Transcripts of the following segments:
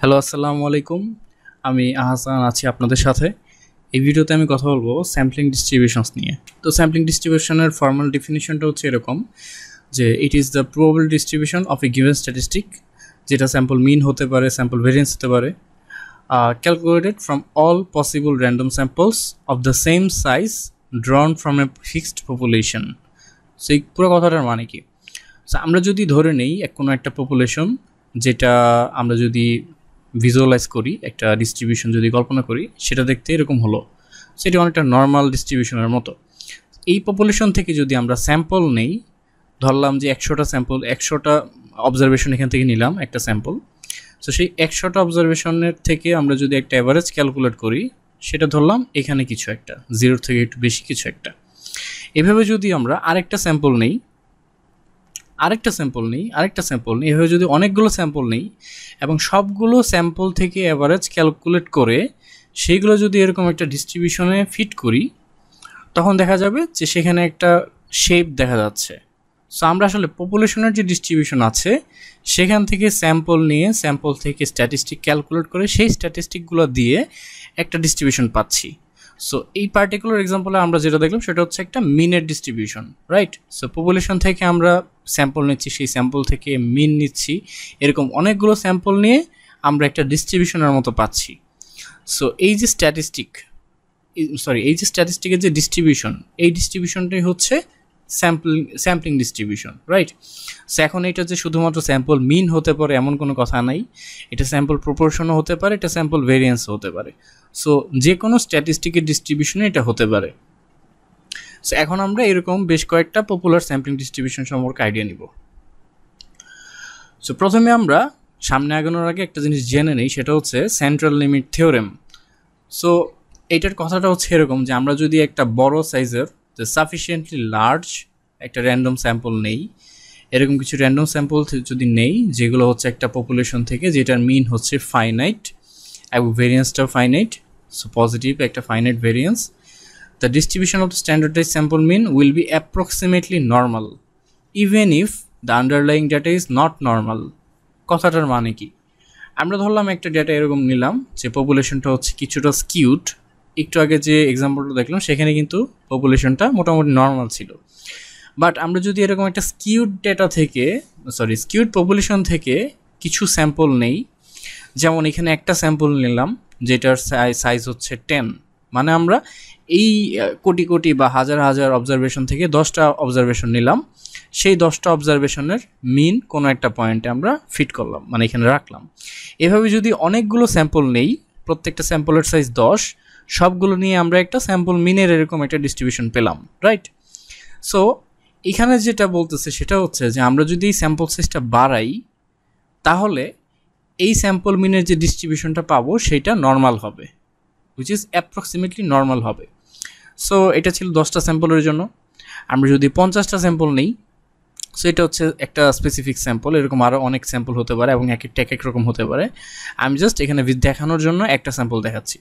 Hello, আসসালামু আলাইকুম। আমি আহসান আছি আপনাদের সাথে। এই ভিডিওতে আমি কথা বলবো স্যাম্পলিং ডিস্ট্রিবিউশনস নিয়ে। তো স্যাম্পলিং ডিস্ট্রিবিউশনের ফর্মাল ডেফিনিশনটা হচ্ছে এরকম যে it is the probable distribution of a given statistic, যেটা স্যাম্পল মিন হতে পারে, স্যাম্পল ভেরিয়েন্স হতে পারে, calculated from all possible random samples of the same size ড্রন from a fixed population. So এই পুরো কথাটার মানে কি? সো আমরা যদি ধরে নেই কোনো একটা পপুলেশন, যেটা আমরা যদি ভিজুয়ালাইজ করি, একটা ডিস্ট্রিবিউশন যদি কল্পনা করি, সেটা দেখতে এরকম হলো। সেটা অনেকটা নর্মাল ডিস্ট্রিবিউশনের মতো। এই পপুলেশন থেকে যদি আমরা স্যাম্পল নেই, ধরলাম যে 100টা স্যাম্পল, 100টা অবজারভেশন এখান থেকে নিলাম একটা স্যাম্পল। সো সেই 100টা অবজারভেশনের থেকে আমরা যদি একটা অ্যাভারেজ ক্যালকুলেট করি, সেটা ধরলাম এখানে কিছু একটা, 0 থেকে একটু বেশি কিছু একটা। এভাবে যদি আমরা আরেকটা স্যাম্পল নেই, আরেকটা স্যাম্পল নিই, এভাবে যদি অনেকগুলো স্যাম্পল নিই এবং সবগুলো স্যাম্পল থেকে অ্যাভারেজ ক্যালকুলেট করে সেইগুলো যদি এরকম একটা ডিস্ট্রিবিউশনে ফিট করি, তখন দেখা যাবে যে সেখানে একটা শেপ দেখা যাচ্ছে। সো আমরা আসলে পপুলেশনের যে ডিস্ট্রিবিউশন আছে সেখান থেকে স্যাম্পল নিয়ে, স্যাম্পল থেকে স্ট্যাটিস্টিক ক্যালকুলেট করে সেই স্ট্যাটিস্টিকগুলো দিয়ে একটা ডিস্ট্রিবিউশন পাচ্ছি। সো এই পার্টিকুলার এক্সাম্পলে আমরা যেটা দেখলাম সেটা হচ্ছে একটা মিনের ডিস্ট্রিবিউশন, রাইট? সো পপুলেশন থেকে আমরা স্যাম্পল নিচ্ছি, সেই স্যাম্পল থেকে মিন নিচ্ছি, এরকম অনেকগুলো স্যাম্পল নিয়ে আমরা একটা ডিস্ট্রিবিউশনের মতো পাচ্ছি। সো এই যে স্ট্যাটিস্টিকের যে ডিস্ট্রিবিউশন, এই ডিস্ট্রিবিউশনটাই হচ্ছে স্যাম্পলিং ডিস্ট্রিবিউশন, রাইট? সো এখন এটা যে শুধুমাত্র স্যাম্পল মিন হতে পারে এমন কোনো কথা নাই, এটা স্যাম্পল প্রপোর্শনও হতে পারে, এটা স্যাম্পল ভেরিয়েন্সও হতে পারে। সো যে কোনো স্ট্যাটিস্টিকের ডিস্ট্রিবিউশনে এটা হতে পারে। সো এখন আমরা এরকম বেশ কয়েকটা পপুলার স্যাম্পলিং ডিস্ট্রিবিউশন সম্পর্কে আইডিয়া নিব। সো প্রথমে আমরা সামনে আগানোর আগে একটা জিনিস জেনে নেই, সেটা হচ্ছে সেন্ট্রাল লিমিট থিওরেম। সো এইটার কথাটা হচ্ছে এরকম যে আমরা যদি একটা বড় সাইজের, যে সাফিসিয়েন্টলি লার্জ একটা র্যান্ডম স্যাম্পল নেই, এরকম কিছু র্যান্ডম স্যাম্পল যদি নেই যেগুলো হচ্ছে একটা পপুলেশন থেকে, যেটার মিন হচ্ছে ফাইনাইট এবং ভেরিয়েন্সটাও ফাইনাইট, সো পজিটিভ একটা finite variance, the distribution of the standardized sample mean will be approximately normal even if the underlying data is not normal। কথাটার মানে কি? আমরা ধরলাম একটা ডেটা এরকম নিলাম যে পপুলেশনটা হচ্ছে কিছুটা স্কিউড। একটু আগে যে এক্সাম্পলটা দেখলাম সেখানে কিন্তু পপুলেশনটা মোটামুটি নর্মাল ছিল। বাট আমরা যদি এরকম একটা স্কিউড পপুলেশন থেকে কিছু স্যাম্পল নেই, যেমন এখানে একটা স্যাম্পল নিলাম যেটার সাইজ হচ্ছে 10, মানে আমরা এই কোটি কোটি বা হাজার হাজার অবজারভেশন থেকে 10টা অবজারভেশন নিলাম, সেই 10টা অবজারভেশনের মিন কোনো একটা পয়েন্টে আমরা ফিট করলাম, মানে এখানে রাখলাম। এভাবে যদি অনেকগুলো স্যাম্পল নেই, প্রত্যেকটা স্যাম্পলের সাইজ 10, সবগুলো নিয়ে আমরা একটা স্যাম্পল মিনের এরকম একটা ডিস্ট্রিবিউশন পেলাম, রাইট? সো এখানে যেটা বলতেছে সেটা হচ্ছে যে আমরা যদি এই স্যাম্পল সাইজটা বাড়াই, তাহলে এই স্যাম্পল মিনের যে ডিস্ট্রিবিউশনটা পাবো সেটা নর্মাল হবে, হুইচ ইজ অ্যাপ্রক্সিমেটলি নর্মাল হবে। সো এটা ছিল 10টা স্যাম্পলের জন্য। আমরা যদি 50টা স্যাম্পল নিই, সো এটা হচ্ছে একটা স্পেসিফিক স্যাম্পল, এরকম আরও অনেক স্যাম্পল হতে পারে এবং এক একটা এক রকম হতে পারে। আমি জাস্ট এখানে দেখানোর জন্য একটা স্যাম্পল দেখাচ্ছি।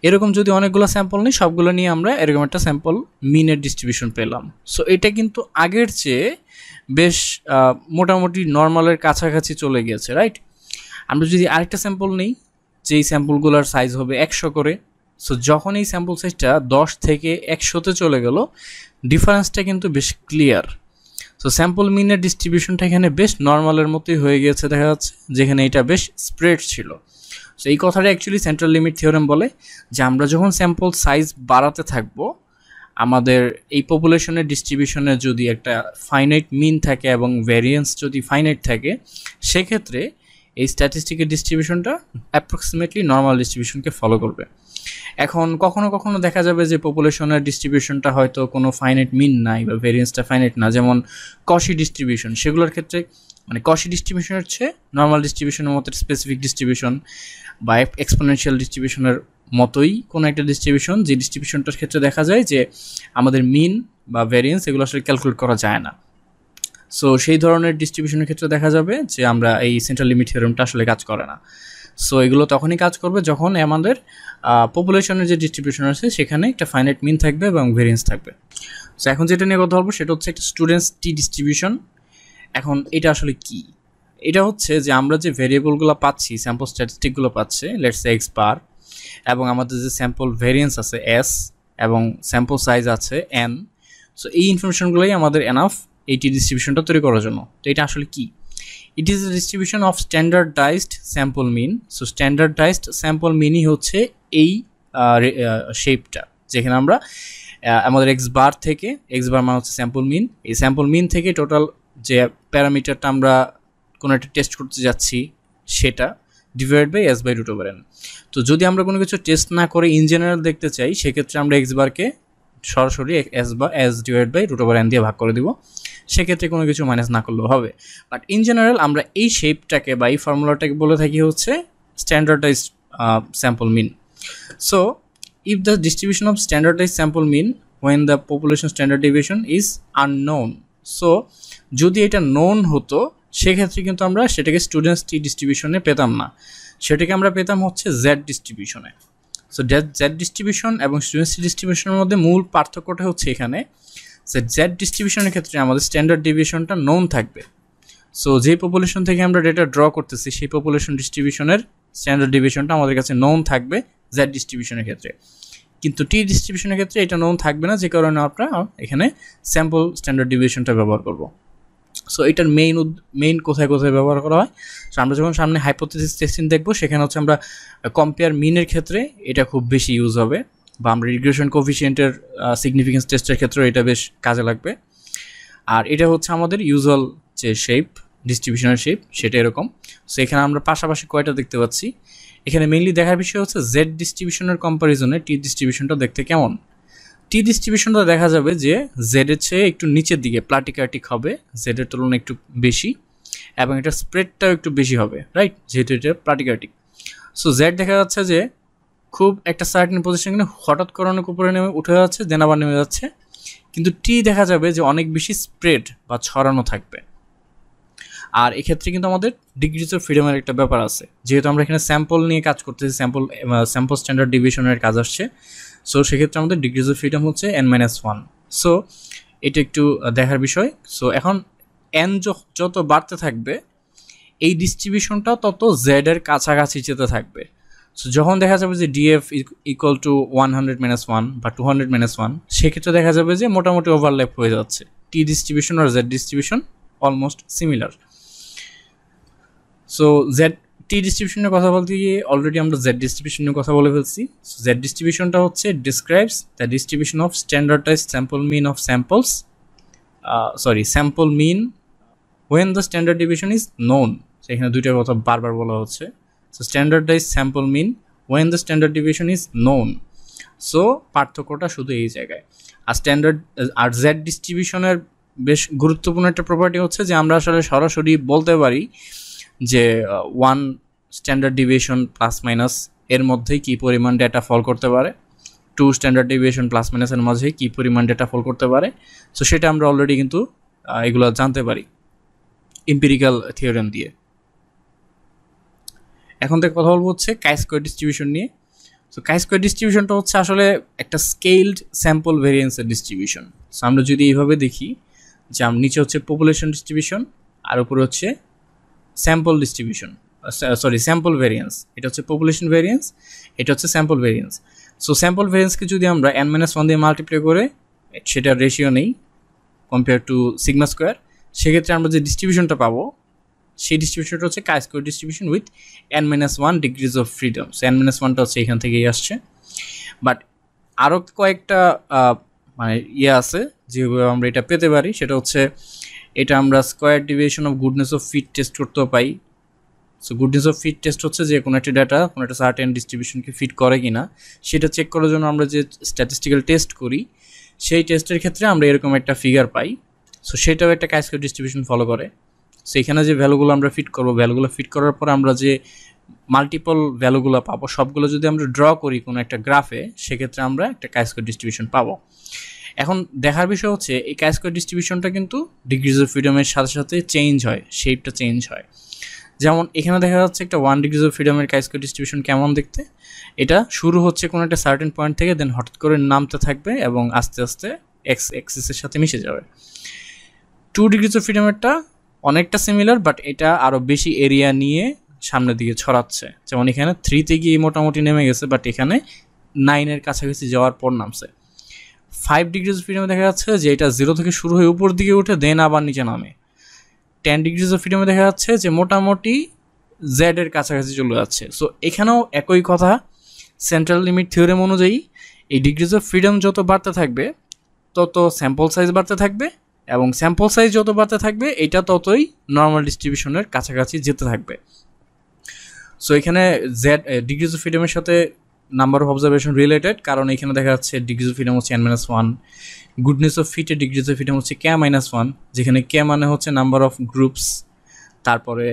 এরকম যদি অনেকগুলো স্যাম্পল নিই, সবগুলো নিয়ে আমরা এরকম একটা স্যাম্পল মিনের ডিস্ট্রিবিউশন পেলাম। সো এটা কিন্তু আগের চেয়ে বেশ মোটামুটি নর্মালের কাছাকাছি চলে গিয়েছে, রাইট? আমরা যদি আরেকটা স্যাম্পল নিই, যেই স্যাম্পলগুলোর সাইজ হবে 100 করে, সো যখন এই স্যাম্পল সাইজটা 10 থেকে 100তে চলে গেল, ডিফারেন্সটা কিন্তু বেশ ক্লিয়ার। সো স্যাম্পল মিনের ডিস্ট্রিবিউশনটা এখানে বেশ নর্মালের মতোই হয়ে গিয়েছে দেখা যাচ্ছে, যেখানে এটা বেশ স্প্রেড ছিল। সো এই কথাটা অ্যাকচুয়ালি সেন্ট্রাল লিমিট থিওরেম বলে যে আমরা যখন স্যাম্পল সাইজ বাড়াতে থাকবো, আমাদের এই পপুলেশনের ডিস্ট্রিবিউশনে যদি একটা ফাইনাইট মিন থাকে এবং ভ্যারিয়েন্স যদি ফাইনাইট থাকে, সেক্ষেত্রে এই স্ট্যাটিস্টিকের ডিস্ট্রিবিউশনটা অ্যাপ্রক্সিমেটলি নর্মাল ডিস্ট্রিবিউশনকে ফলো করবে। এখন কখনো কখনো দেখা যাবে যে পপুলেশনের ডিস্ট্রিবিউশনটা হয়তো কোনো ফাইনাইট মিন নাই বা ভেরিয়েন্সটা ফাইনাইট না, যেমন কশি ডিস্ট্রিবিউশন, সেগুলোর ক্ষেত্রে মানে কশি ডিস্ট্রিবিউশন হচ্ছে নর্মাল ডিস্ট্রিবিউশনের মতো স্পেসিফিক ডিস্ট্রিবিউশন বা এক্সপোনেনশিয়াল ডিস্ট্রিবিউশনের মতোই কোনো একটা ডিস্ট্রিবিউশন, যে ডিস্ট্রিবিউশনটার ক্ষেত্রে দেখা যায় যে আমাদের মিন বা ভেরিয়েন্স এগুলো আসলে ক্যালকুলেট করা যায় না। সো সেই ধরনের ডিস্ট্রিবিউশনের ক্ষেত্রে দেখা যাবে যে আমরা এই সেন্ট্রাল লিমিট থিওরেমটা আসলে কাজ করে না। সো এগুলো তখনই কাজ করবে যখন আমাদের পপুলেশনের যে ডিস্ট্রিবিউশন আছে সেখানে একটা ফাইনাইট মিন থাকবে এবং ভেরিয়েন্স থাকবে। সো এখন যেটা নিয়ে কথা বলবো সেটা হচ্ছে একটা স্টুডেন্টস টি ডিস্ট্রিবিউশন। এখন এটা আসলে কি? এটা হচ্ছে যে আমরা যে ভেরিয়েবলগুলো পাচ্ছি, স্যাম্পল স্ট্যাটিস্টিকগুলো পাচ্ছে, লেটস সে এক্স বার, এবং আমাদের যে স্যাম্পল ভেরিয়েন্স আছে এস, এবং স্যাম্পল সাইজ আছে এন। সো এই ইনফরমেশনগুলোই আমাদের এনাফ এই টি ডিস্ট্রিবিউশনটা তৈরি করার জন্য। তো এটা আসলে কি? It is a distribution of standardised sample mean. So standardised sample মিনই হচ্ছে এই শেপটা, যেখানে আমরা আমাদের এক্স বার থেকে, এক্স বার মানে হচ্ছে স্যাম্পল মিন, এই স্যাম্পল মিন থেকে টোটাল যে প্যারামিটারটা আমরা কোনো একটা টেস্ট করতে যাচ্ছি সেটা divide by s by root over n. তো যদি আমরা কোনো কিছু টেস্ট না করে ইন জেনারেল দেখতে চাই, সেক্ষেত্রে আমরা এক্স বারকে সরাসরি s divide by root over n দিয়ে ভাগ করে দিব, সেক্ষেত্রে কোনো কিছু মাইনাস না করলেও হবে। বাট ইন জেনারেল আমরা এই শেপটাকে বা এই ফর্মুলাটাকে বলে থাকি হচ্ছে standardized sample mean. So if the distribution of standardized sample mean when the population standard deviation is unknown, so যদি এটা known হতো সেক্ষেত্রে কিন্তু আমরা সেটাকে স্টুডেন্টস টি ডিস্ট্রিবিউশনে পেতাম না, সেটাকে আমরা পেতাম হচ্ছে জেড ডিস্ট্রিবিউশনে। সো জেড ডিস্ট্রিবিউশন এবং স্টুডেন্টস টি ডিস্ট্রিবিউশনের মধ্যে মূল পার্থক্যটা হচ্ছে এখানে যে জেড ডিস্ট্রিবিউশনের ক্ষেত্রে আমাদের স্ট্যান্ডার্ড ডেভিয়েশনটা known থাকবে। সো যে পপুলেশন থেকে আমরা ডেটা ড্র করতেছি সেই পপুলেশন ডিস্ট্রিবিউশনের স্ট্যান্ডার্ড ডেভিয়েশনটা আমাদের কাছে known থাকবে জেড ডিস্ট্রিবিউশনের ক্ষেত্রে, কিন্তু টি ডিস্ট্রিবিউশনের ক্ষেত্রে এটা known থাকবে না, যে কারণে আমরা এখানে স্যাম্পল স্ট্যান্ডার্ড ডেভিয়েশনটা ব্যবহার করব। সো এটার মেইন কোথায় কোথায় ব্যবহার করা হয়, সো আমরা যখন সামনে হাইপোথেসিস টেস্টিং দেখবো সেখানে হচ্ছে আমরা কম্পেয়ার মিনের ক্ষেত্রে এটা খুব বেশি ইউজ হবে, বা আমরা রিগ্রেশন কোফিশিয়েন্টের সিগনিফিকেন্স টেস্টের ক্ষেত্রেও এটা বেশ কাজে লাগবে। আর এটা হচ্ছে আমাদের ইউজুয়াল যে শেপ, ডিস্ট্রিবিউশনের শেপ সেটা এরকম। সো এখানে আমরা পাশাপাশি কয়টা দেখতে পাচ্ছি, এখানে মেইনলি দেখার বিষয় হচ্ছে জেড ডিস্ট্রিবিউশনের কম্পারিজনে টি ডিস্ট্রিবিউশনটা দেখতে কেমন। টি ডিস্ট্রিবিউশনটা দেখা যাবে যে জেডের চেয়ে একটু নিচের দিকে প্লাটিকার্টিক হবে, জেডের তুলনায় একটু বেশি, এবং এটা স্প্রেডটাও একটু বেশি হবে, রাইট, যেহেতু এটা প্লাটিকার্টিক। সো জেড দেখা যাচ্ছে যে খুব একটা সার্টেন পজিশনে হঠাৎ করে অনেক উপরে নেমে উঠে যাচ্ছে, দেন আবার নেমে যাচ্ছে, কিন্তু টি দেখা যাবে যে অনেক বেশি স্প্রেড বা ছড়ানো থাকবে। আর এক্ষেত্রে কিন্তু আমাদের ডিগ্রিজ অফ ফ্রিডমের একটা ব্যাপার আছে, যেহেতু আমরা এখানে স্যাম্পল নিয়ে কাজ করতেছি, স্যাম্পল স্ট্যান্ডার্ড ডিভিশনের কাজ আসছে। সো সেক্ষেত্রে আমাদের ডিগ্রিজ অফ ফ্রিডম হচ্ছে n-1। সো এটা একটু দেখার বিষয়। সো এখন এন যত বাড়তে থাকবে এই ডিস্ট্রিবিউশনটা তত জেড এর কাছাকাছি যেতে থাকবে। সো যখন দেখা যাবে যে ডিএফ ইকুয়াল টু 100-1 বা 200-1, সেক্ষেত্রে দেখা যাবে যে মোটামুটি ওভারল্যাপ হয়ে যাচ্ছে, টি ডিস্ট্রিবিউশন আর Z distribution almost similar. So Z T ডিস্ট্রিবিউশনের কথা বলতে গিয়ে অলরেডি আমরা জেড ডিস্ট্রিবিউশনের কথা বলে ফেলছি। জেড ডিস্ট্রিবিউশনটা হচ্ছে describes the distribution of standardised sample mean of samples, sample mean when the standard division is known. এখানে দুইটা কথা বারবার বলা হচ্ছে। So standardised sample mean when the standard division is known. So পার্থক্যটা শুধু এই জায়গায়। আর জেড ডিস্ট্রিবিউশনের বেশ গুরুত্বপূর্ণ একটা প্রপার্টি হচ্ছে যে আমরা আসলে সরাসরি বলতে পারি যে one standard deviation plus minus এর মধ্যেই কী পরিমাণ ডেটা ফল করতে পারে, টু স্ট্যান্ডার্ড ডিভিয়েশন প্লাস মাইনাসের মাঝে কী পরিমাণ ডেটা ফল করতে পারে। সো সেটা আমরা অলরেডি কিন্তু এগুলো জানতে পারি এম্পিরিক্যাল থিওরেম দিয়ে। এখন থেকে কথা বলবো হচ্ছে কাই স্কোয়ার ডিস্ট্রিবিউশন নিয়ে। সো কাই স্কোয়ার ডিস্ট্রিবিউশনটা হচ্ছে আসলে একটা স্কেলড স্যাম্পল ভেরিয়েন্সের ডিস্ট্রিবিউশন। সো আমরা যদি এইভাবে দেখি যে নিচে হচ্ছে পপুলেশন ডিস্ট্রিবিউশন আর উপরে হচ্ছে স্যাম্পল ডিস্ট্রিবিউশন, স্যাম্পল ভেরিয়েন্স, এটা হচ্ছে পপুলেশন ভেরিয়েন্স, এটা হচ্ছে স্যাম্পল ভেরিয়েন্স। সো স্যাম্পল ভেরিয়েন্সকে যদি আমরা n-1 দিয়ে মাল্টিপ্লাই করে সেটার রেশিও নেই কম্পেয়ার টু সিগমা স্কোয়ার, সেক্ষেত্রে আমরা যে ডিস্ট্রিবিউশনটা পাবো সেই ডিস্ট্রিবিউশনটা হচ্ছে chi square distribution with n-1 degrees of freedom. So n-1টা হচ্ছে এখান থেকেই আসছে। বাট আরও কয়েকটা মানে আছে যেভাবে আমরা এটা পেতে পারি, সেটা হচ্ছে এটা আমরা square deviation of goodness of fit test করতেও পাই। So goodness of fit test হচ্ছে যে কোনো একটা ডাটা কোনো একটা সার্টেন ডিস্ট্রিবিউশনকে ফিট করে কি না সেটা চেক করার জন্য আমরা যে স্ট্যাটিস্টিক্যাল টেস্ট করি, সেই টেস্টের ক্ষেত্রে আমরা এরকম একটা ফিগার পাই। সো সেটাও একটা কাই স্কোয়ার ডিস্ট্রিবিউশন ফলো করে। সো এখানে যে ভ্যালুগুলো আমরা ফিট করবো, ভ্যালুগুলো ফিট করার পর আমরা যে মাল্টিপল ভ্যালুগুলো পাবো সবগুলো যদি আমরা ড্র করি কোনো একটা গ্রাফে, সেক্ষেত্রে আমরা একটা কাই স্কোয়ার ডিস্ট্রিবিউশন পাবো। এখন দেখার বিষয় হচ্ছে এই কাই স্কোয়ার ডিস্ট্রিবিউশনটা কিন্তু ডিগ্রিজ অফ ফ্রিডমের সাথে সাথে চেঞ্জ হয়, শেপটা চেঞ্জ হয়। যেমন এখানে দেখা যাচ্ছে একটা 1 ডিগ্রিজ অফ ফ্রিডমের কাই স্কোয়ার ডিস্ট্রিবিউশন কেমন দেখতে, এটা শুরু হচ্ছে কোনো একটা সার্টেন পয়েন্ট থেকে, দেন হঠাৎ করে নামতে থাকবে এবং আস্তে আস্তে এক্স এক্সিসের সাথে মিশে যাবে। 2 ডিগ্রিজ অফ ফ্রিডমেরটা অনেকটা সিমিলার, বাট এটা আরও বেশি এরিয়া নিয়ে সামনের দিকে ছড়াচ্ছে। যেমন এখানে 3-তে গিয়ে মোটামুটি নেমে গেছে, বাট এখানে 9-এর কাছাকাছি যাওয়ার পর নামছে। 5 ডিগ্রিজ অফ ফ্রিডমে দেখা যাচ্ছে যে এটা 0 থেকে শুরু হয়ে উপর দিকে উঠে দেন আবার নিচে নামে। 10 ডিগ্রিজ অফ ফ্রিডমে দেখা যাচ্ছে যে মোটামুটি জেডের কাছাকাছি চলে যাচ্ছে। সো এখানেও একই কথা, সেন্ট্রাল লিমিট থিওরেম অনুযায়ী এই ডিগ্রিজ অফ ফ্রিডম যত বাড়তে থাকবে তত স্যাম্পল সাইজ বাড়তে থাকবে, এবং স্যাম্পল সাইজ যত বাড়তে থাকবে এটা ততই নর্মাল ডিস্ট্রিবিউশনের কাছাকাছি যেতে থাকবে। সো এখানে জেড ডিগ্রিজ অফ ফ্রিডমের সাথে নাম্বার অফ অবজারভেশন রিলেটেড, কারণ এখানে দেখা যাচ্ছে ডিগ্রিজ অফ ফ্রিডম হচ্ছে n-1, গুডনেস অফ ফিটের ডিগ্রিজ অফ ফ্রিডম হচ্ছে k-1, যেখানে k মানে হচ্ছে নাম্বার অফ গ্রুপস। তারপরে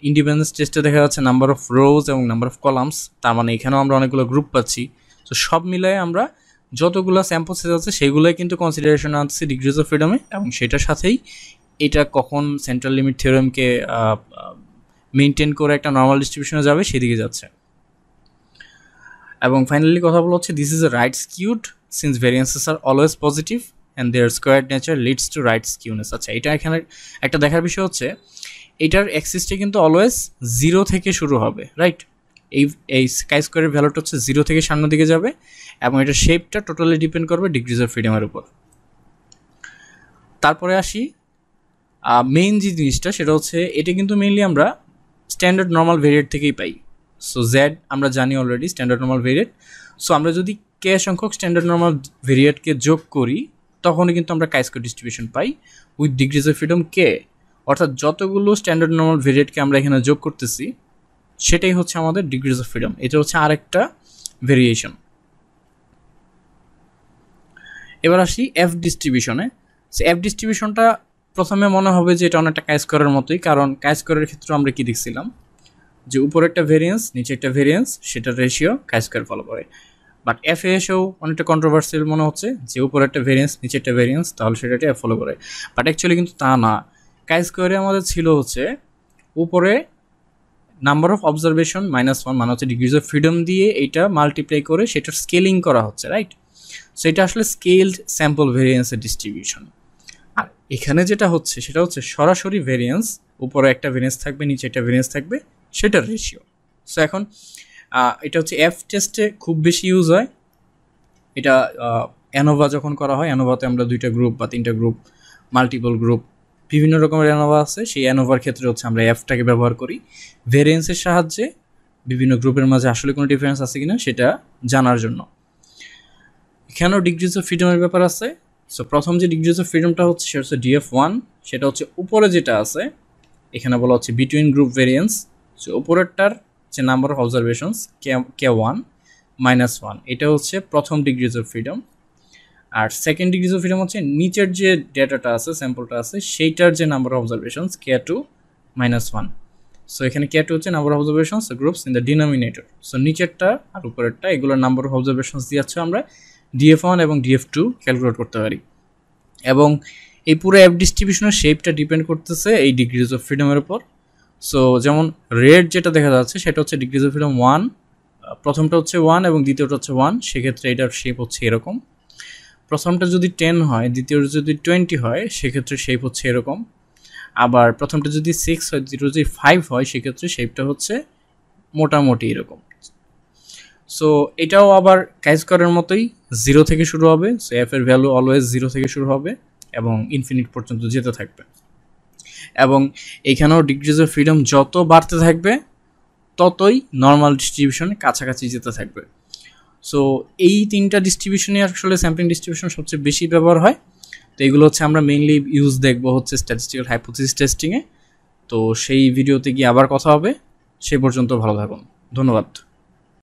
ইন্ডিপেন্ডেন্স টেস্টে দেখা যাচ্ছে নাম্বার অফ রোজ এবং নাম্বার অফ কলামস, তার মানে এখানেও আমরা অনেকগুলো গ্রুপ পাচ্ছি। তো সব মিলায়ে আমরা যতগুলো স্যাম্পল সাইজ আছে সেগুলোই কিন্তু কনসিডারেশন আনছি ডিগ্রিজ অফ ফ্রিডমে, এবং সেটার সাথেই এটা কখন সেন্ট্রাল লিমিট থিওরেমকে মেনটেন করে একটা নর্মাল ডিস্ট্রিবিউশনে যাবে সেদিকে যাচ্ছে। এবং ফাইনালি কথা বলা হচ্ছে this is a right skewed since variances are always positive and their squared nature leads to right skewness. আচ্ছা, এটা এখানে একটা দেখার বিষয় হচ্ছে এটার অ্যাক্সিসটা কিন্তু অলওয়েজ 0 থেকে শুরু হবে, রাইট? এই স্কাই স্কোয়ারের ভ্যালুটা হচ্ছে 0 থেকে সামনের দিকে যাবে, এবং এটার শেপটা টোটালি ডিপেন্ড করবে ডিগ্রিজ অফ ফ্রিডমের উপর। তারপরে আসি মেইন যে জিনিসটা, সেটা হচ্ছে এটা কিন্তু মেইনলি আমরা স্ট্যান্ডার্ড নর্মাল ভেরিয়েট থেকেই পাই। সো জেড আমরা জানি অলরেডি স্ট্যান্ডার্ড নর্মাল ভেরিয়েট। সো আমরা যদি কে সংখ্যক স্ট্যান্ডার্ড নর্মাল ভেরিয়েটকে যোগ করি তখনই কিন্তু আমরা কাই স্কয়ার ডিস্ট্রিবিউশন পাই উইথ ডিগ্রিজ অফ ফ্রিডম কে। অর্থাৎ যতগুলো স্ট্যান্ডার্ড নর্মাল ভেরিয়েটকে আমরা এখানে যোগ করতেছি সেটাই হচ্ছে আমাদের ডিগ্রিজ অফ ফ্রিডম। এটা হচ্ছে আরেকটা ভেরিয়েশন। এবার আসি এফ ডিস্ট্রিবিউশনে। এফ ডিস্ট্রিবিউশনটা প্রথমে মনে হবে যে এটা অনেকটা কাই স্কয়ারের মতোই, কারণ কাই স্কয়ারের ক্ষেত্রে আমরা কি দেখছিলাম যে উপরে একটা ভেরিয়েন্স নিচে একটা ভেরিয়েন্স, সেটার রেশিও কাই স্কয়ার ফলো করে। বাট এফ এসেও অনেকটা কন্ট্রোভার্সিয়াল মনে হচ্ছে যে উপরে একটা ভেরিয়েন্স নিচে একটা ভেরিয়েন্স, তাহলে সেটা এফ ফলো করে। বাট অ্যাকচুয়ালি কিন্তু তা না। কাই স্কয়ারে আমাদের ছিল হচ্ছে উপরে নাম্বার অফ অবজারভেশন -1 মানে হচ্ছে ডিগ্রিজ অফ ফ্রিডম দিয়ে এইটা মাল্টিপ্লাই করে সেটার স্কেলিং করা হচ্ছে, রাইট? সো এটা আসলে স্কেলড স্যাম্পল ভেরিয়েন্সের ডিস্ট্রিবিউশন। আর এখানে যেটা হচ্ছে সেটা হচ্ছে সরাসরি ভেরিয়েন্স, উপরে একটা ভেরিয়েন্স থাকবে নিচে একটা ভেরিয়েন্স থাকবে, সেটার রেশিও। সো এখন এটা হচ্ছে এফ টেস্টে খুব বেশি ইউজ হয়। এটা অ্যানোভা যখন করা হয়, অ্যানোভাতে আমরা 2টা গ্রুপ বা 3টা গ্রুপ, মাল্টিপল গ্রুপ, বিভিন্ন রকমের অ্যানোভা আছে, সেই অ্যানোভার ক্ষেত্রে হচ্ছে আমরা এফটাকে ব্যবহার করি ভেরিয়েন্সের সাহায্যে বিভিন্ন গ্রুপের মাঝে আসলে কোনো ডিফারেন্স আছে কিনা সেটা জানার জন্য। এখানেও ডিগ্রিজ অফ ফ্রিডমের ব্যাপার আছে। সো প্রথম যে ডিগ্রিজ অফ ফ্রিডমটা হচ্ছে সেটা হচ্ছে DF1, সেটা হচ্ছে উপরে যেটা আছে এখানে বলা হচ্ছে বিটুইন গ্রুপ ভেরিয়েন্স। সো উপরেরটার যে নাম্বার অফ অবজারভেশনস K1 -1, এটা হচ্ছে প্রথম ডিগ্রিজ অফ ফ্রিডম। আর সেকেন্ড ডিগ্রিজ অফ ফ্রিডম হচ্ছে নিচের যে ডেটাটা আছে, স্যাম্পলটা আছে, সেইটার যে number of observations K2 -1। So এখানে K2 হচ্ছে number of observations groups in the denominator. So নিচেরটা আর উপরেরটা এগুলোর নাম্বার অফ অবজারভেশনস দিয়ে হচ্ছে আমরা DF1 এবং DF2 ক্যালকুলেট করতে পারি। এবং এই পুরো অ্যাপ ডিস্ট্রিবিউশনের শেপটা ডিপেন্ড করতেছে এই ডিগ্রিজ অফ ফ্রিডমের উপর। সো যেমন রেড যেটা দেখা যাচ্ছে সেটা হচ্ছে ডিগ্রিজ অফ ফ্রিডম 1, প্রথমটা হচ্ছে 1 এবং দ্বিতীয়টা হচ্ছে 1, সেক্ষেত্রে এটার শেপ হচ্ছে এরকম। প্রথমটা যদি 10 হয়, দ্বিতীয়টা যদি 20 হয়, সেক্ষেত্রে শেপ হচ্ছে এরকম। আবার প্রথমটা যদি 6 হয়, দ্বিতীয়টা যদি 5 হয়, সেক্ষেত্রে শেপটা হচ্ছে মোটামুটি এরকম। সো এটাও আবার কাই স্কয়ারের মতোই 0 থেকে শুরু হবে। সো এফ এর ভ্যালু অলওয়েজ 0 থেকে শুরু হবে এবং ইনফিনিট পর্যন্ত যেতে থাকবে। এবং এখানেও ডিগ্রিজ অফ ফ্রিডম যত বাড়তে থাকবে ততই নর্মাল ডিস্ট্রিবিউশনের কাছাকাছি যেতে থাকবে। সো এই 3টা ডিস্ট্রিবিউশনে আসলে স্যাম্পলিং ডিস্ট্রিবিউশন সবচেয়ে বেশি ব্যবহার হয়। তো এগুলো হচ্ছে আমরা মেইনলি ইউজ দেখবো হচ্ছে স্ট্যাটিস্টিক্যাল হাইপোথিসিস টেস্টিংয়ে। তো সেই ভিডিওতে গিয়ে আবার কথা হবে। সে পর্যন্ত ভালো থাকুন, ধন্যবাদ।